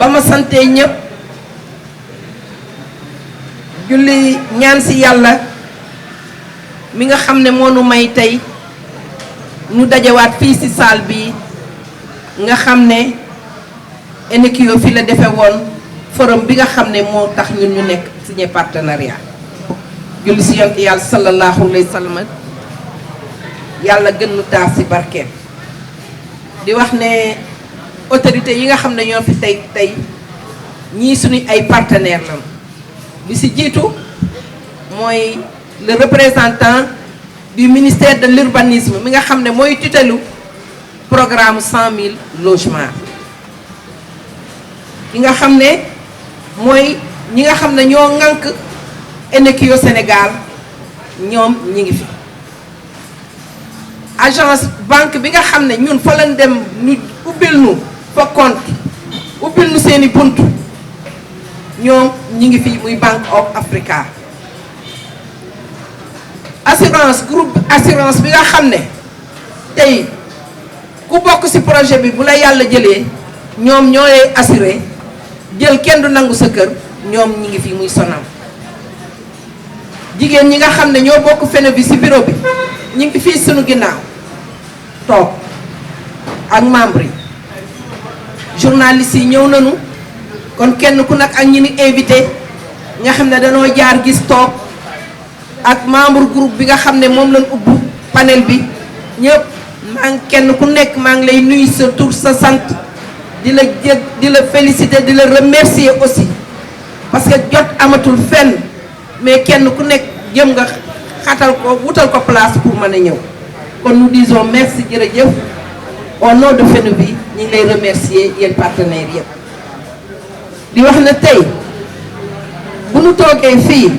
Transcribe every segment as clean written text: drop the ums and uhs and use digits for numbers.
ba ma santee ñëpp julli ñaan si yàlla mi nga xam ne moo nu may tey nu dajawaat fii si salle bi nga xam ne Enikio fi la defe woon forum bi nga xam ne moo tax ñun ñu nekk signé partenariat julli si yonent yàlla sallallahu alayhi wa sallam yàlla gën nu taar si barkeem di wax ne autorité yi nga xam ne ñoo fi tey ñii suñu ay partenaires la bi si jiitu mooy le représentant du ministère de l'urbanisme mi nga xam ne mooy tutelu programme 100 000 logements ki nga xam ne mooy ñi nga xam ne ñoo ŋànk Enikio Sénégal ñoom ñi ngi fi agence banque bi nga xam ne ñun fa lañ dem ñu ubbil nu fa compte ubbil nu seeni bunt ñoom ñi ngi fi muy Bank of Africa assurance groupe assurance bi nga xam ne tey ku bokk ci projet bi bu la yàlla jëlee ñoom ñoo lay assuré jël kenn du nangu sa kër ñoom ñi ngi fi muy Sonam jigéen ñi nga xam ne ñoo bokk fene bi ci bureau bi ñu ngi fii sunu ginnaaw toog ak membre yi journalistes yi ñëw nañu kon kenn ku nekk ak ñi ni invité nga xam ne dañoo jaar gis toog ak membre groupe bi nga xam ne moom lañ ubbu panel bi ñëpp maa ngi kenn ku nekk maa ngi lay nuyu sa tur sa sant di la féliciter di la remercier aussi parce que jot amatul fenn mais kenn ku nekk jëm nga xatal ko wutal ko place pour mën a ñëw kon nous disons merci jërëjëf au nom de FENUBI ñu ngi lay remercier yéen partenaires yëpp di wax na tey bu ñu toogee fii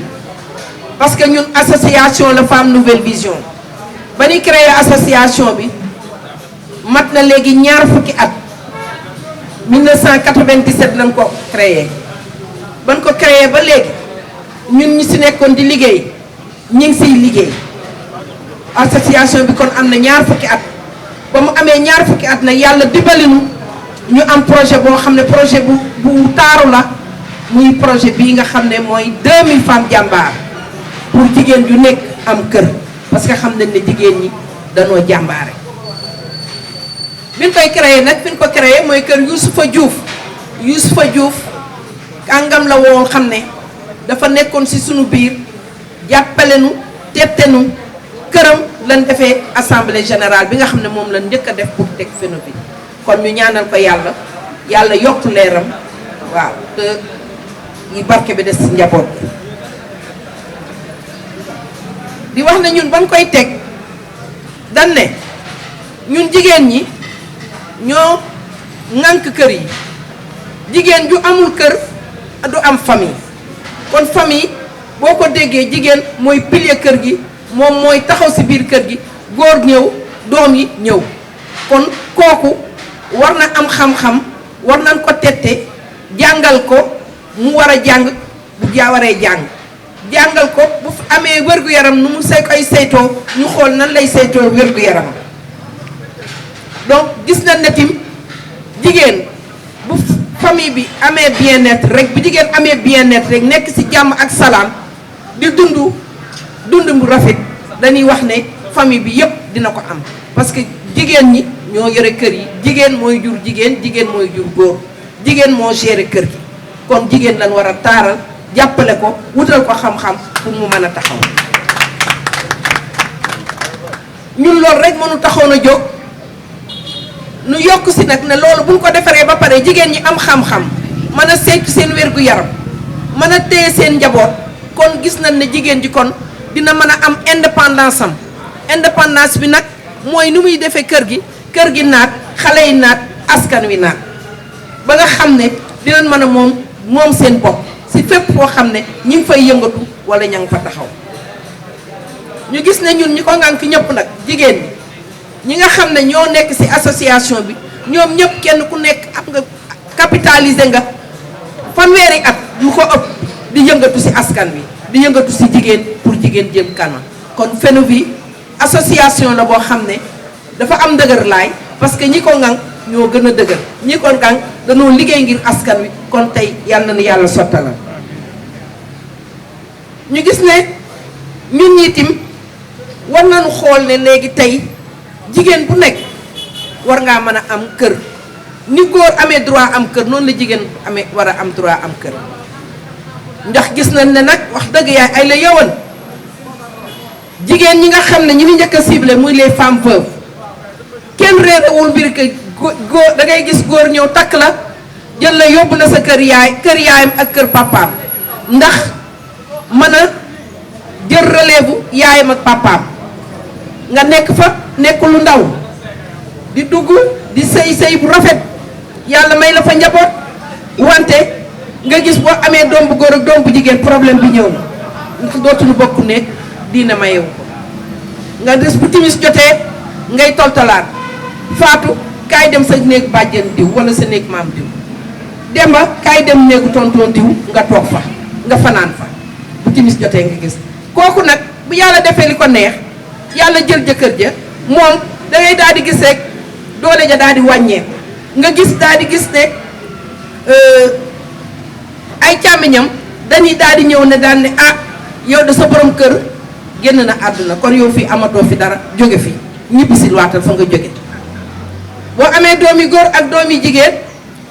parce que ñun association la femme nouvelle vision ba ñu créé association bi mat na léegi ñaar fukki at 1997 lañ ko créé ban ko créé ba léegi ñun ñi ci nekkoon di liggéey ñi ngi siy liggéey association bi kon am na ñaar fukki at ba mu amee ñaar fukki at nag yàlla dimbali ñu am projet boo xam ne projet bu taaru la muy projet bii nga xam ne mooy 2000 femmes jàmbaar pour jigéen ju nekk am kër parce que xam nañ ne jigéen ñi danoo jàmbaare bi ñu koy créé nag fi ñu ko créé mooy kër Youssoufa Diouf kàngam la woo xam ne dafa nekkoon ci sunu biir jàppale nu tette nu këram lan defee assemblée générale bi nga xam ne moom lan njëkk a def pour teg FENUBI kon ñu ñaanal ko yàlla yokk leeram waaw te yi barke bi des ci njaboot di wax ne ñun bañ koy teg dañ ne ñun jigéen ñi ñoo ŋànk kër yi jigéen ju amul kër du am famille kon famille boo ko déggee jigéen mooy pilier kër gi moom mooy taxaw ci biir kër gi góor ñëw doom yi ñëw kon kooku war na am xam-xam war nañ ko tette jàngal ko mu war a jàng bu waree jàngal ko bu amee wér-gu-yaram nu mu koy saytoo ñu xool nan lay saytoo wér-gu-yaram donc gis na ne tim jigéen bu famille bi amee bien-être rek bu jigéen amee bien-être rek nekk ci jàmm ak salaam di dund bu rafet dañuy wax ne famille bi yépp dina ko am parce que jigéen ñi ñoo yore kër yi jigéen mooy jur jigéen mooy jur góor jigéen moo gérer kër gi kon jigéen lañ war a taaral jàppale ko wutal ko xam-xam pour mu mën a taxaw ñun loolu rek mënu taxaw na jóg nu yokk ci nag ne loolu buñ ko defaree ba pare jigéen ñi am xam-xam mën a saytu seen wér-gu-yaram mën a téye seen njaboot kon gis nañ ne jigéen ji kon dina mën a am indépendance bi nag mooy nu muy defee kër gi naat xale yi naat askan wi naat ba nga xam ne dinañ mën a moom seen bopp ci fépp foo xam ne ñi ngi fay yëngatu walla ña ngi fa taxaw ñu gis ne ñun ñi ko ngànk ñëpp nag jigéen ñi nga xam ne ñoo nekk ci association bi ñoom ñëpp kenn ku nekk am nga capitalisé nga fanweeri at yu ko ëpp di yëngatu ci askan wi di yëngatu ci jigéen pour jigéen jëm kanam kon FENUBI association la boo xam ne dafa am ndëgër laay parce que ñi ko ŋànk ñoo gën a dëgër ñi ko ŋànk dañoo liggéey ngir askan wi kon tey yàlla na yàlla sottalal ñu gis ne ñun ñi tim war nañu xool ne léegi tey jigéen bu nekk war ngaa mën a am kër ni góor amee droit am kër noonu la jigéen amee war a am droit am kër ndax gis nañ ne nag wax dëgg yaay ay la yowan jigéen ñi nga xam ne ñi ni njëkk a ciblé muy les femmes veuves kenn réerewul mbir que góor da ngay gis góor ñëw takk la jël la yóbbu na sa kër yaayam ak kër papaam ndax mën a jël relève yaayam ak papaam nga nekk fa nekk lu ndaw di dugg di sëy bu rafet yàlla may la fa njaboot wante nga gis boo amee doom bu góor ak doom bu jigéen problème bi ñëw na ndax dootuñu bokk ne diina mayewu ko nga des bu timis jotee ngay toltalaat faatu kaay dem sa néeg bàjjen diw wala sa néeg maam diw demba kaay dem néegu tonton diw nga toog fa nga fanaan fa bu timis jotee nga gis kooku nag bu yàlla defee li ko neex yàlla jël jëkkër ja moom da ngay daal di gis rek doole ja daal di wàññeeku nga gis daal di gis ne ay càmmiñam dañuy daal di ñëw ne daan ne ah yow de sa borom kër génn na àdduna kon yow fii amatoo fi dara jóge fi ñibbi si waatal fa nga jóge boo amee doomi góor ak doomi jigéen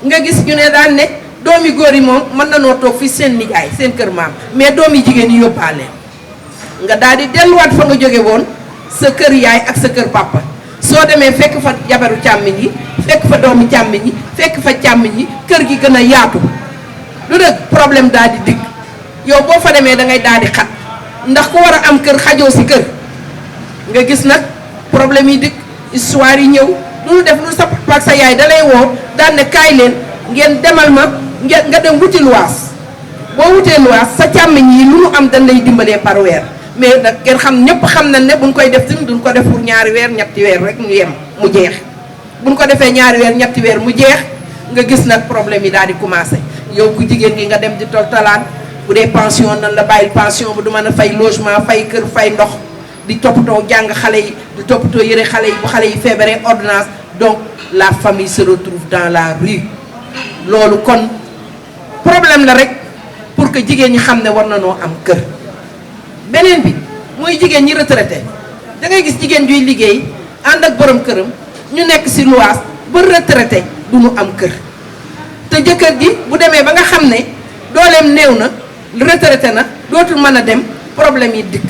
nga gis ñu ne daan ne doomi góor yi moom mën na noo toog fi seen nijaay seen kër maam mais doomi jigéen yi yóbbaale nga daal di delluwaat fa nga jóge woon sa kër yaay ak sa kër papa soo demee fekk fa jabaru càmmiñ yi fekk fa doomu càmmiñ yi fekk fa càmmiñ yi kër gi gën a yaatu lu dëgg problème daal di dikk yow boo fa demee da ngay daal di xat ndax ku war a am kër xajoo si kër nga gis nag problème yi dikk histoire yi ñëw lu def lu sa papa ak sa yaay da lay woo daan ne kaay leen ngeen demal ma nga dem wuti luwaas boo wutee luwaas sa càmmiñ yi lu nu am dañ lay dimbalee par weer mais nag ngeen xam ñëpp xam nañ ne buñ koy def tamit duñ ko def pour ñaari weer ñetti weer rek mu yem mu jeex buñ ko defee ñaari weer ñetti weer mu jeex nga gis nag problème yi daal di commencé yow ku jigéen gi nga dem di toltalaan bu dee pension nan la bàyyi pension bu du mën a fay logement fay kër fay ndox di toppatoo jàng xale yi di toppatoo yëre xale yi bu xale yi feebaree ordonnance donc la famille se retrouve dans la rue loolu kon problème la rek pour que jigéen ñi xam ne war na noo am kër beneen bi mooy jigéen ñi retraité da ngay gis jigéen juy liggéey ànd ak borom këram ñu nekk ci luwaas ba retraité du ñu am kër te jëkkër ji bu demee ba nga xam ne dooleem néew na retraité na dootul mën a dem problème yi dikk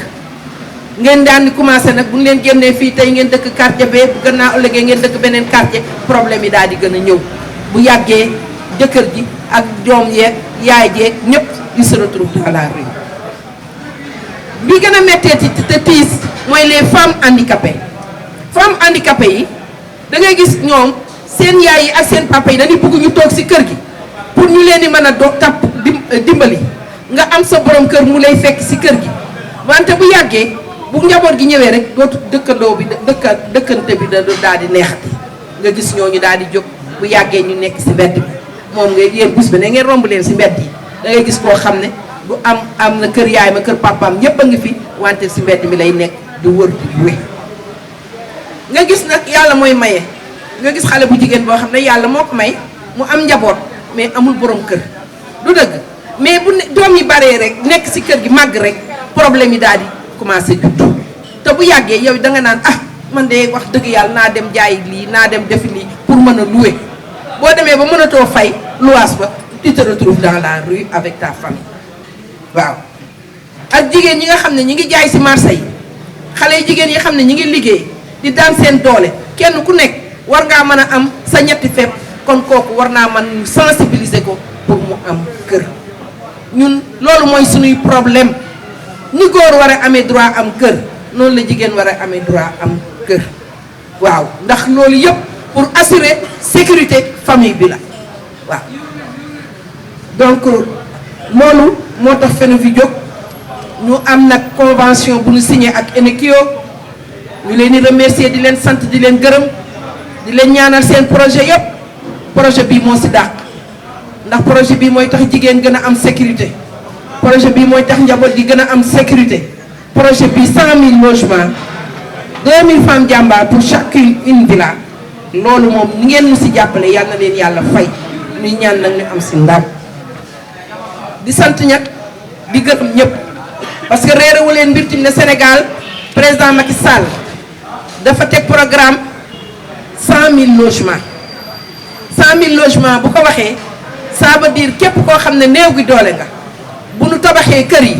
ngeen daan di commencé nag bu ñu leen génnee fii tey ngeen dëkk quartier bee bu gën naa ëllëgee ngeen dëkk beneen quartier problème yi daal di gën a ñëw bu yàggee jëkkër ji ak doom yeeg yaay jeeg ñëpp di se retrouve dans la rue bi gën a méttee te tiis mooy les femmes handicapées yi da ngay gis ñoom seen yaay yi ak seen papa yi dañuy bëgg ñu toog ci kër gi pour ñu leen di mën a tapp dimbali nga am sa borom kër mu lay fekk ci kër gi wante bu yàggee bu njaboot gi ñëwee rek dootu dëkkandoo bi dëkkante bi daal di neexati nga gis ñooñu daal di jóg bu yàggee ñu nekk ci mbedd bi moom nga yéen bés bi ne ngeen romb leen ci mbedd yi da ngay gis koo xam ne du am na kër yaay ma kër papaam ñëpp a ngi fi wante ci mbedd mi lay nekk di wër di wé nga gis nag yàlla mooy maye nga gis xale bu jigéen boo xam ne yàlla moo ko may mu am njaboot mais amul borom kër du dëgg mais bu doom yi baree rek nekk ci kër gi màgg rek problème yi daal di commencé juddu te bu yàggee yow da nga naan ah man de wax dëgg yàlla naa dem jaayi lii naa dem defi lii pour mën a louer boo demee ba mënatoo fay luwaas ba tu te retrouves dans la rue avec ta famille waaw ak jigéen ñi nga xam ne ñi ngi jaay ci marché yi xale yi jigéen yi xam ne ñi ngi liggéey di daan seen doole kenn ku nekk war ngaa mën a am sa ñetti fepp kon kooku war naa mën sensibiliser ko pour mu am kër ñun loolu mooy suñuy problème ni góor war a amee droit am kër noonu la jigéen war a amee droit am kër waaw ndax loolu yëpp pour assurer sécurité famille bi la waaw donc loolu moo tax fene fi jóg ñu am nag convention bu ñu signé ak Enekio ñu leen di remercier di leen sant di leen gërëm di leen ñaanal seen projet yëpp projet bii moo ci dàq ndax projet bii mooy tax jigéen gën a am sécurité projet bii mooy tax njaboot gi gën a am sécurité projet bii 100 000 logements 2000 femmes jàmbaar pour chacune une villa loolu moom ni ngeen mu si jàppale yal na leen yàlla fay ñuy ñaan nag ñu am si ndam di sant ñag di gërëm ñëpp parce que réerewu leen mbir tim ne Sénégal président Macky Sall dafa teg programme 100 000 logements 100 000 logements bu ko waxee ça veut dire képp koo xam ne néew gi doole nga bu nu tabaxee kër yi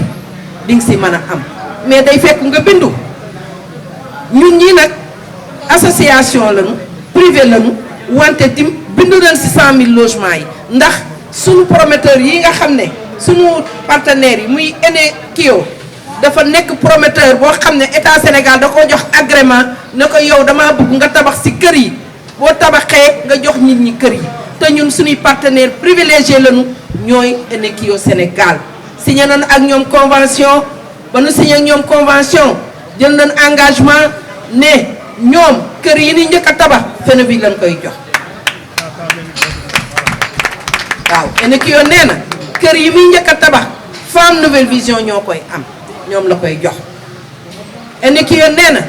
di nga si mën a am mais day fekk nga bindu ñun ñii nag association lañu privé lañu wante tim bindu nañ si 100 000 logements yi ndax suñu prometteur yi nga xam ne suñu partenaires yi muy Enekio dafa nekk prometteur boo xam ne état Sénégal da ko jox agrément ne ko yow damaa bëgg nga tabax si kër yi boo tabaxee nga jox nit ñi kër yi te ñun suñuy partenaire privilégié lañu ñooy Enekio Sénégal signé nañu ak ñoom convention ba nu signé ak ñoom convention jël nañu engagement ne ñoom kër yi ni njëkk a tabax Fenevic lañ koy jox waaw Enekio nee na kër yi muy njëkk a tabax Femme Nouvelle Vision ñoo koy am ñoom la koy jox Enekio nee na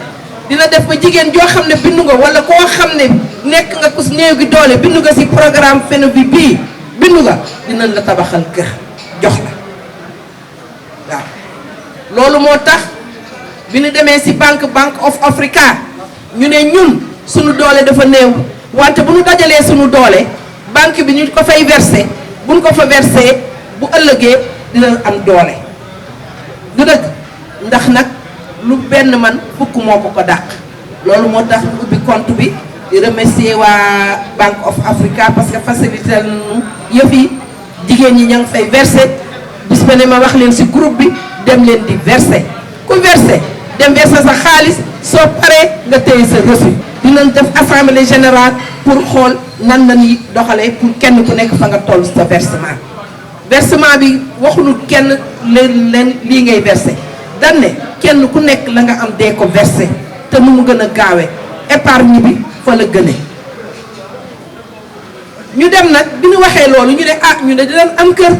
dina def ba jigéen joo xam ne bindu nga wala koo xam ne nekk nga kus néew gi doole bindu nga ci programme Fenevic bii bindu nga dinañ la tabaxal kër jox la waaw loolu moo tax bi ñu demee ci Bank of Africa ñu ne ñun suñu doole dafa néew wante bu ñu dajalee suñu doole banque bi ñu ko fay versé buñ ko fa versé bu ëllëgee dina am doole du dëgg ndax nag lu benn man fukk moo ko dàq loolu moo tax ñu ubbi compte bi di remercier waa Bank of Africa parce que facilité nañu yëf yi jigéen ñi ña ngi fay versé bis ba ne ma wax leen ci groupe bi dem leen di versé ku versé dem versé sa xaalis soo paree nga téye sa reçu dinañ def assemblée générale pour xool nan la ñuy doxalee pour kenn ku nekk fa nga toll sa versement versement bi waxuñu kenn leen lii ngay versé dañ ne kenn ku nekk la nga am dee ko versé te nu mu gën a gaawee épargne bi fa la gënee ñu dem nag bi ñu waxee loolu ñu ne ah ñu ne dinañ am kër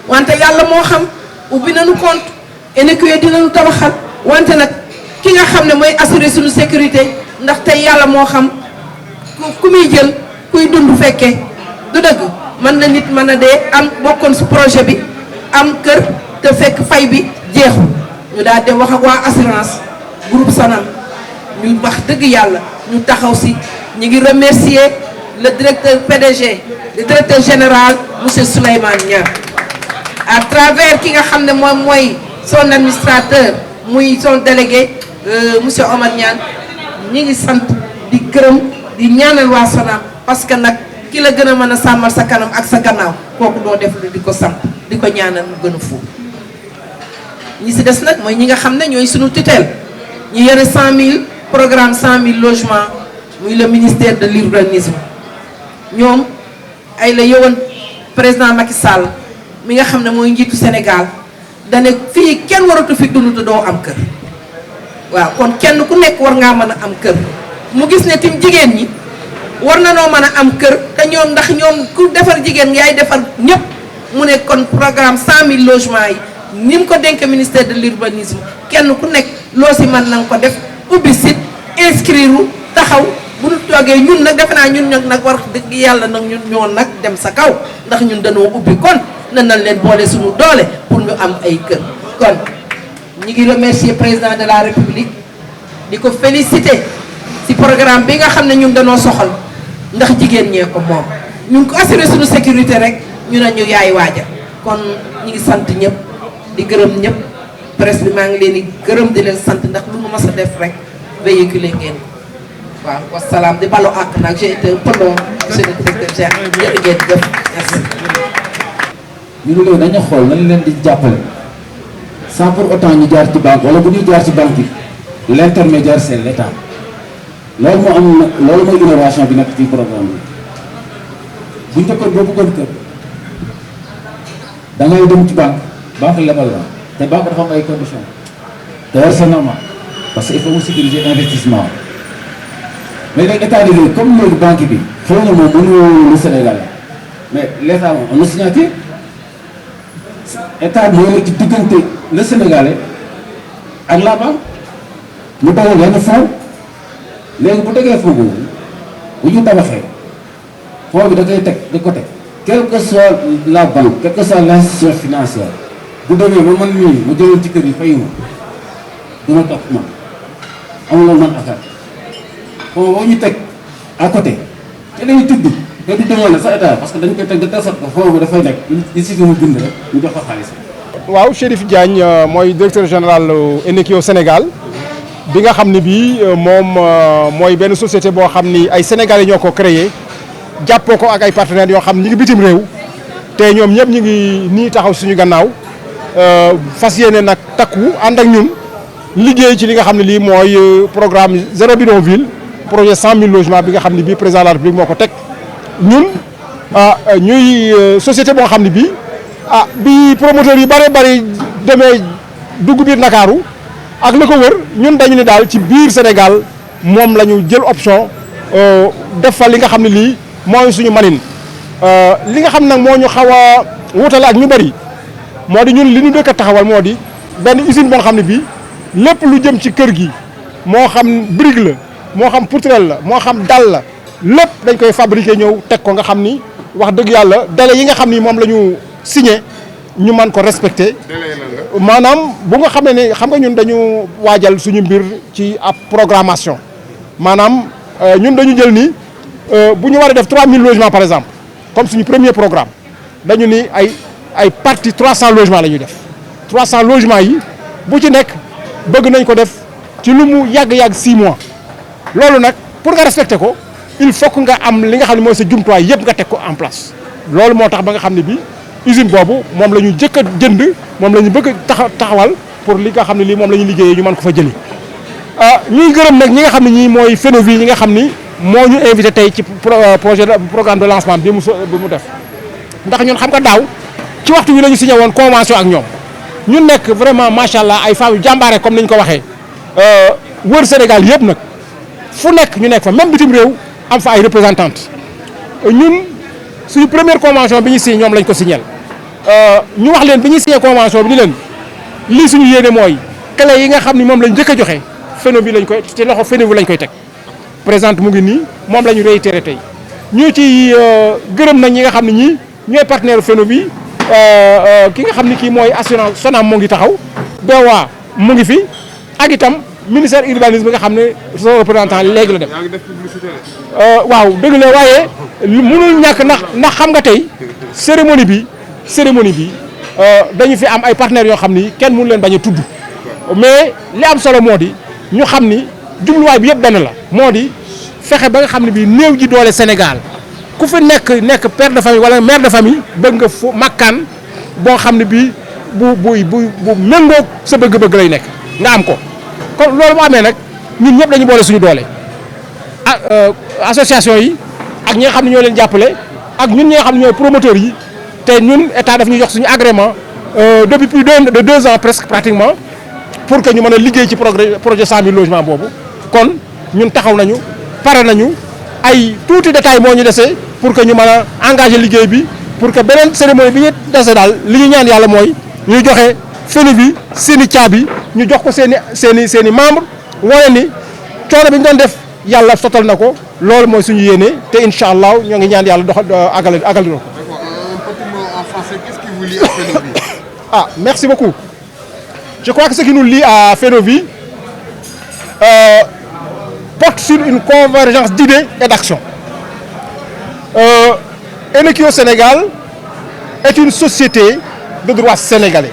wante yàlla moo xam ubbi nañu compte Enekio dinañu tabaxal wante nag ki nga xam ne mooy assurer suñu sécurité ndax tey yàlla moo xam ku muy jël kuy dund fekkee du dëgg mën na nit mën a dee am bokkoon ci projet bi am kër te fekk fay bi jeexul ñu daal dem wax ak waa assurance groupe Sonam ñu wax dëgg yàlla ñu taxaw ci ñu ngi remercier le directeur PDG le directeur général monsieur Souleymane Niang à travers ki nga xam ne moom mooy son administrateur muy son délégué monsieur Omar Niang ñi ngi sant di gërëm di ñaanal waa Sonam parce que nag ki la gën a mën a sàmmal sa kanam ak sa gannaaw kooku doo def lu di ko samp di ko ñaanal mu gën a fuuf ñi ci des nag mooy ñi nga xam ne ñooy suñu tutelle ñu yore 100 000 programme 100 000 logements muy le ministère de l'urbanisme ñoom ay la yowoon président Macky Sall mi nga xam ne mooy njiitu Sénégal dane fii kenn waratu fi dund te doo am kër waaw kon kenn ku nekk war ngaa mën a am kër mu gis ne tim jigéen ñi war na noo mën a am kër te ñoom ndax ñoom ku defar jigéen yaay defar ñëpp mu ne kon programme 100 000 logements yi ni mu ko dénk ministère de l'urbanisme kenn ku nekk loo si mën na nga ko def ubbi site inscrire taxaw bu ñu toogee ñun nag defe naa ñun nag war dëgg yàlla nag ñun ñoo nag dem sa kaw ndax ñun dañoo ubbi kon na nañ leen boole suñu doole pour ñu am ay kër kon ñi ngi remercier président de la république di ko féliciter ci programme bi nga xam ne ñun dañoo soxal ndax jigéen ñee ko moom ñu ngi ko assurer suñu sécurité rek ñu ne ñu yaay waaja kon ñi ngi sant ñëpp di gërëm ñëpp presse bi maa ngi leen di gërëm di leen sant ndax lu mu mas a def rek véhiculer ngeen waaw wasalaam di balu àq nag j'ai été un peu long monsieur le directeur général jërë ngeen jëf merci. ñu ne loolu dañu xool nañ leen di jàppale sans pour autant ñu jaar ci banque wala bu ñuy jaar ci banque bi l'intermédiaire c'est l'État loolu moo am na loolu mooy innovation bi nekk ci programme bi bu njëkkoon boo bëggoon kër da ngay dem ci banque lebal la te banque dafa am ay conditions d'ailleurs c'est normal parce que il faut mu sécuriser investissement mais nag état de comme léegi banque bi xëy na moom mënu lu Sénégal mais l'État moom am na signature état mooy la ci diggante le Sénégalais ak la banque mu tegal benn fonds léegi bu tegee fonds boobu bu ñu tabaxee fond bi da koy teg de côté quelle que soit la banque quelle que soit l'institution financière bu demee ba man mii ma jëloon ci kër yi fayu ma dina topp man amuloon man affaire fond boo ñu teg à côté te dañuy tudd te du demande sa état parce que dañ koy teg de telle sorte que fond bi dafay nekk il suffit mu bind rek ñu jox ko xaalis. waaw Chérif Diagne mooy directeur général Enekiyo Sénégal bi nga xam ne bii moom mooy benn société boo xam ni ay sénégalais ñoo ko créé jàppoo ko ak ay partenaires yoo xam ñi ngi bitim réew te ñoom ñëpp ñu ngi nii taxaw suñu gannaaw fas yéene nag takku ànd ak ñun liggéey ci li nga xam ne lii mooy programme zéro bidonville projet 100 000 logements bi nga xam ne bii président de la République moo ko teg ñun ñuy société boo xam ne bii bi promoteur yu bari demee dugg biir Ndakaaru ak la ko wër ñun dañu ne daal ci biir Sénégal moom la ñu jël option def fa li nga xam ne lii mooy suñu manin li nga xam nag moo ñu xaw a wutale ak ñu bari moo di ñun li ñu dëkk a taxawal moo di benn usine boo xam ne bii lépp lu jëm ci kër gi moo xam brique la moo xam poutrelle la moo xam dalle la lépp dañ koy fabriquer ñëw teg ko nga xam ni wax dëgg yàlla délai yi nga xam ni moom la ñu signé ñu mën ko respecté maanaam bu nga xam ne xam nga ñun dañu waajal suñu mbir ci ab programmation maanaam ñun dañu jël ni bu ñu war a def 3000 logements par exemple comme suñu premier programme dañu ni ay partie 300 logements la ñuy def 300 logements yi bu ci nekk bëgg nañ ko def ci lu mu yàgg-yàgg 6 mois loolu nag pour nga respecter ko il faut que nga am li nga xam ne mooy sa jumtuwaay yëpp nga teg ko en place loolu moo tax ba nga xam ne bii usine boobu moom la ñu jëkk a jënd moom la ñu bëgg taxawal pour li nga xam ne lii moom la ñu liggéeyee ñu mën ko fa jëli ñuy gërëm nag ñi nga xam ne ñii mooy Fenovi ñi nga xam ni moo ñu invité tey ci programme de lancement bi mu def ndax ñun xam nga daaw ci waxtu wi la ñu signé woon convention ak ñoom ñun nekk vraiment macha allah ay femmes yu jàmbaare comme ni ñu ko waxee wër Sénégal yëpp nag fu nekk ñu nekk fa même bitim réew am fa ay représentantes ñun suñu première convention bi ñu signé ñoom lañ ko signé ñu wax leen bi ñuy signé convention bi ni leen lii suñu yéene mooy clé yi nga xam ni moom lañ njëkk a joxe Fenovi lañ koy ci loxo Fenovi lañ koy teg présente mu ngi nii moom la ñu réitéré tey ñu ci gërëm nañ ñi nga xam ne ñii ñooy partenaire Fenovi ki nga xam ni kii mooy assurance Sonam moo ngi taxaw BOA mu ngi fi ak itam ministère urbanisme bi nga xam ne son représentant léegi la dem. yaa ngi def publicité waaw dëgg la waaye mënul ñàkk ndax xam nga tey cérémonie bi dañu fi am ay partenaires yoo xam ni kenn mënu leen bañ a tudd mais li am solo moo di ñu xam ni jubluwaay bi yëpp benn la moo di fexe ba nga xam ne bii néew ji doole Sénégal ku fi nekk père de famille wala mère de famille bëgg nga fu makkaan boo xam ne bii bu méngoog sa bëgg-bëgg lay nekk nga am ko kon loolu mu amee nag ñun ñëpp dañu boole suñu doole association yi ak ñi nga xam ne ñoo leen jàppale ak ñun ñi nga xam ne ñooy promoteurs yi te ñun état daf ñu jox suñu agrément depuis plus de 2 ans presque pratiquement pour que ñu mën a liggéey ci projet 100 000 logements boobu kon ñun taxaw nañu pare nañu ay tuuti détail moo ñu dese pour que ñu mën a engager liggéey bi pour que beneen cérémonie bi ñu dese daal li ñu ñaan yàlla mooy ñu joxe Fenovi seen i caabi ñu jox ko seen i membre wane ni coono bi ñu doon def yàlla sottal na ko loolu mooy suñu yéene te incha allah ñoo ngi ñaan yàlla agali ko. D'accord, un petit mot en français, qu'est-ce qui vous lie à Fenovi? Merci beaucoup. Je crois que ce qui nous lie à Fenovi porte sur une convergence d'idées et d'actions. Enekiyo Sénégal est une société de droit sénégalais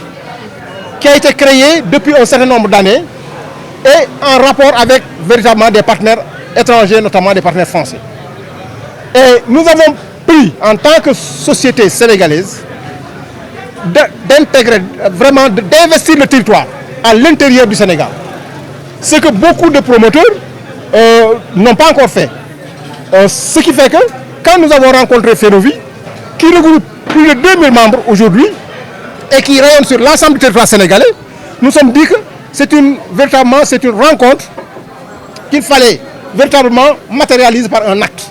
qui a été créée depuis un certain nombre d'années et en rapport avec véritablement des partenaires étrangers, notamment des partenaires français. Et nous avons pris en tant que société sénégalaise d'intégrer, vraiment d'investir le territoire à l'intérieur du Sénégal. Ce que beaucoup de promoteurs n'ont pas encore fait. Ce qui fait que quand nous avons rencontré Fenovi, qui regroupe plus de 2000 membres aujourd'hui et qui rayonne sur l'ensemble du territoire sénégalais, nous sommes dit que c'est une rencontre qu'il fallait véritablement matérialiser par un acte.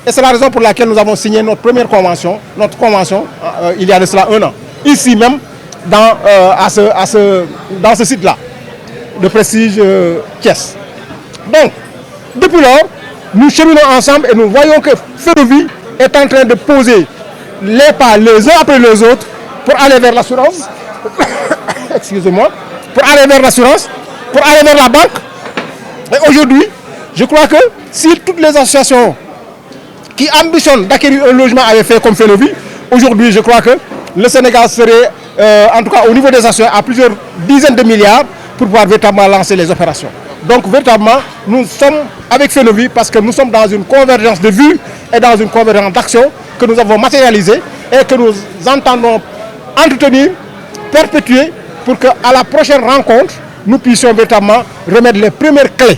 Et c'est la raison pour laquelle nous avons signé notre convention il y a de cela 1 an. Ici même, dans ce site-là, de Prestige Thiès. Donc, depuis lors, nous cheminons ensemble et nous voyons que Fenovie est en train de poser les pas les uns après les autres pour aller vers l'assurance, excusez-moi, pour aller vers l'assurance, pour aller vers la banque. Et aujourd'hui, je crois que si toutes les associations qui ambitionnent d'acquérir un logement avaient fait comme Fenovie, aujourd'hui, je crois que le Sénégal serait, en tout cas au niveau des associations, à plusieurs dizaines de milliards pour pouvoir véritablement lancer les opérations. Donc, véritablement, nous sommes avec Fenovie parce que nous sommes dans une convergence de vues et dans une convergence d'action que nous avons matérialisée et que nous entendons entretenir, perpétuer pour qu'à la prochaine rencontre, nous puissions véritablement remettre les premières clés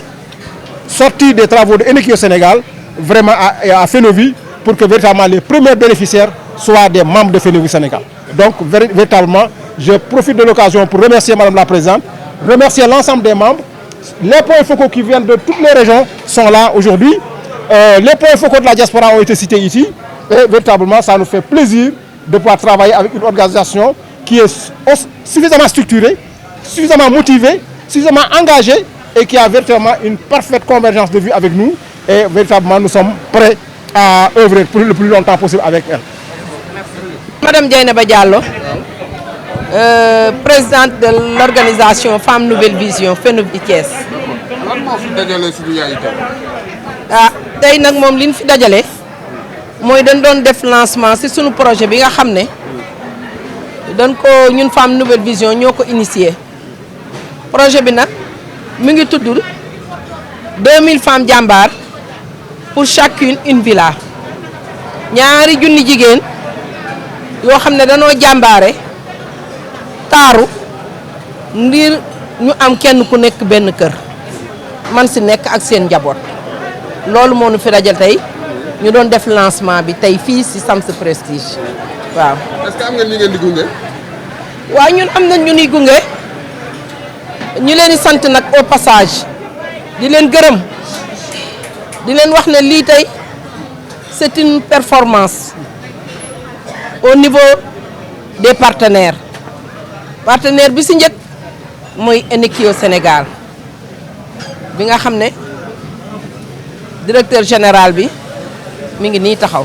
sorties des travaux de Eneki au Sénégal, vraiment à Fenovie, pour que véritablement les premiers bénéficiaires soient des membres de Fenovie Sénégal. Donc, véritablement, je profite de l'occasion pour remercier Madame la Présidente, remercier l'ensemble des membres. Les points focaux qui viennent de toutes les régions sont là aujourd'hui. Les points focaux de la diaspora ont été cités ici. Et véritablement, ça nous fait plaisir de pouvoir travailler avec une organisation qui est suffisamment structurée, suffisamment motivée, suffisamment engagée et qui a véritablement une parfaite convergence de vues avec nous. Et véritablement, nous sommes prêts à œuvrer pour le plus longtemps possible avec elle. Madame Dieynaba Diallo, présidente de l'organisation Femmes Nouvelle Vision Fenovie Thiès. lan moo fi dajale suñu yaay tey. ah tey nag moom li ñu fi dajale mooy dañ doon def lancement ci suñu projet bi nga xam ne dañ ko ñun Femmes Nouvelle Vision ñoo ko initié projet bi nag mi ngi tudd 2000 femmes jàmbaar pour chacune une villa ñaari junni jigéen yoo xam ne danoo jàmbaare taaru ngir ñu am kenn ku nekk benn kër man si nekk ak seen njaboot loolu moo nu fi dajal tey ñu doon def lancement bi tey fii si Sams Prestige waaw. est-ce que am ngeen ñu ngeen di gunge. waaw ñun am nañ ñu ni gunge ñu leen di sant nag au passage di leen gërëm di leen wax ne lii tey c'est une performance au niveau des partenaires bi si njëkk mooy Eneki au Sénégal bi nga xam ne directeur général bi mi ngi nii taxaw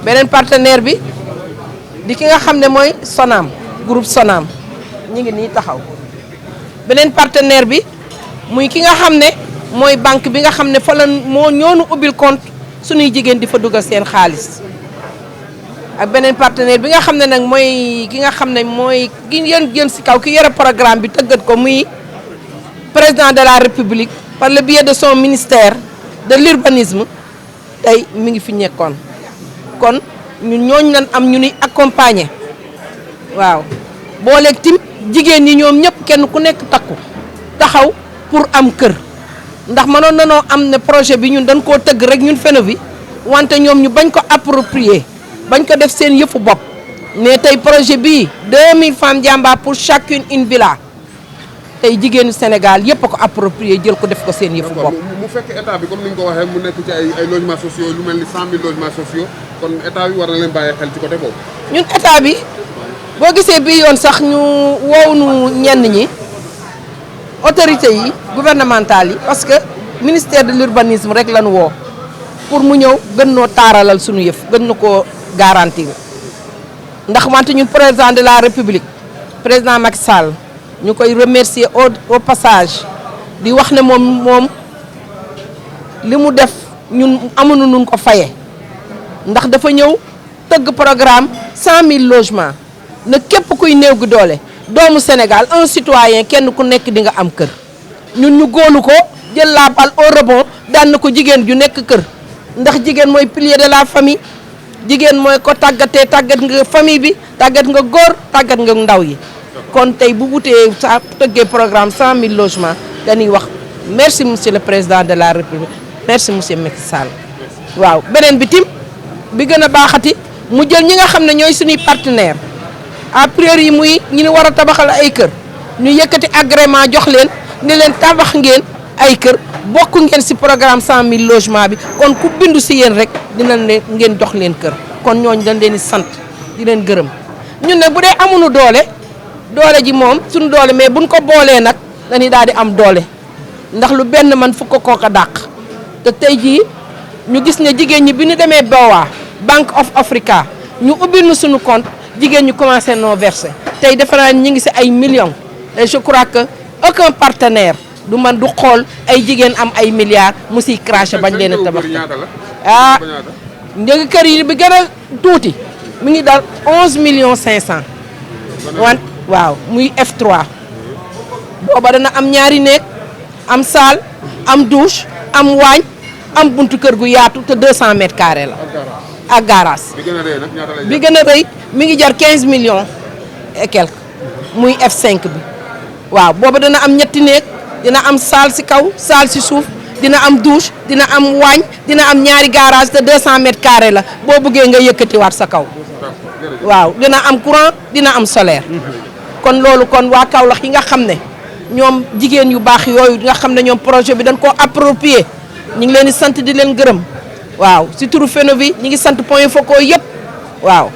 beneen partenaire bi di ki nga xam ne mooy Sonam groupe Sonam ñi ngi nii taxaw beneen partenaire bi muy ki nga xam ne mooy banque bi nga xam ne fa la moo ñoonu ubbil compte suñuy jigéen di fa dugal seen xaalis ak beneen partenaire bi nga xam ne nag mooy ki nga xam ne mooy ki yéen jën si kaw ki yore programme bi tëggat ko muy président de la République par le biais de son ministère de l'urbanisme tey mi ngi fi nekkoon kon ñun ñooñu lan am ñu ni accompagner waaw booleeg tim jigéen ñi ñoom ñëpp kenn ku nekk takku taxaw pour am kër ndax mënoon nanoo am ne projet bi ñun dañ koo tëgg rek ñun Fenovie wante ñoom ñu bañ ko approprier bañ ko def seen yëfu bopp mais tey projet bii 2000 femmes jàmbaar pour chacune une villa tey jigéenu Sénégal yëpp a ko approprier jël ko def ko seen yëfu bopp. mu fekk état bi comme ni nga ko waxee mu nekk ci ay logements sociaux lu mel ni 100 000 logements sociaux kon état bi war na leen bàyyi xel ci côté boobu. ñun état bi boo gisee bii yoon sax ñu woowunu ñenn ñi autorités yi gouvernementales yi parce que ministère de l'urbanisme rek lañu woo pour mu ñëw gën noo taaralal suñu yëf gën na koo garantir ndax wante ñun président de la République président Macky Sall ñu koy remercier au passage di wax ne moom li mu def ñun amuñu nun ko faye ndax dafa ñëw tëgg programme 100 000 logements na képp kuy néew gi doole doomu Sénégal un citoyen kenn ku nekk di nga am kër ñun ñu góolu ko jël la balle au rebond daan na ko jigéen ju nekk kër ndax jigéen mooy pilier de la famille jigéen mooy ko tàggat nga famille bi tàggat nga góor tàggat nga ndaw yi kon tey bu wutee sa tëggee programme 100 000 logements dañuy wax merci monsieur le président de la République merci monsieur Macky Sall waaw beneen bi tim bi gën a baaxati mu jël ñi nga xam ne ñooy suñuy partenaire a priori muy ñi war a tabaxal ay kër ñu yëkkati agrément jox leen ni leen tabax ngeen ay kër bokk ngeen ci programme 100 000 logements bi kon ku bindu ci yéen rek dinañ leen ngeen jox leen kër kon ñooñu dañ leen di sant di leen gërëm ñun nag bu dee amuñu doole ji moom suñu doole mais buñ ko boolee nag dañuy daal di am doole ndax lu benn man fukk koo ko dàq te tey jii ñu gis ne jigéen ñi bi ñu demee BOA Bank of Africa ñu ubbil nu suñu compte jigéen ñu commencé noo verser tey defe naa ñu ngi si ay millions et je crois que aucun partenaire du man du xool ay jigéen am ay milliards mu siy craché bañ leen a tabax ah njëgi kër yi bi gën a tuuti mi ngi dal 11 millions 500 waaw muy F3 booba dana am ñaari néeg am salle am douche am waañ am buntu kër gu yaatu te 200 mètres carrés la ak garage bi gën a rëy mi ngi jar 15 millions et quelque muy F5 bi waaw booba dana am ñetti néeg dina am salle si kaw salle si suuf dina am douche dina am waañ dina am ñaari garage te 200 mètres carrés la boo bëggee nga yëkkatiwaat sa kaw waaw dina am courant dina am solaire kon loolu kon waa Kaolack yi nga xam ne ñoom jigéen yu baax yooyu nga xam ne ñoom projet bi dañ koo approprié ñu ngi leen di sant di leen gërëm waaw si turu Fenovi ñi ngi sant point focaux yëpp waaw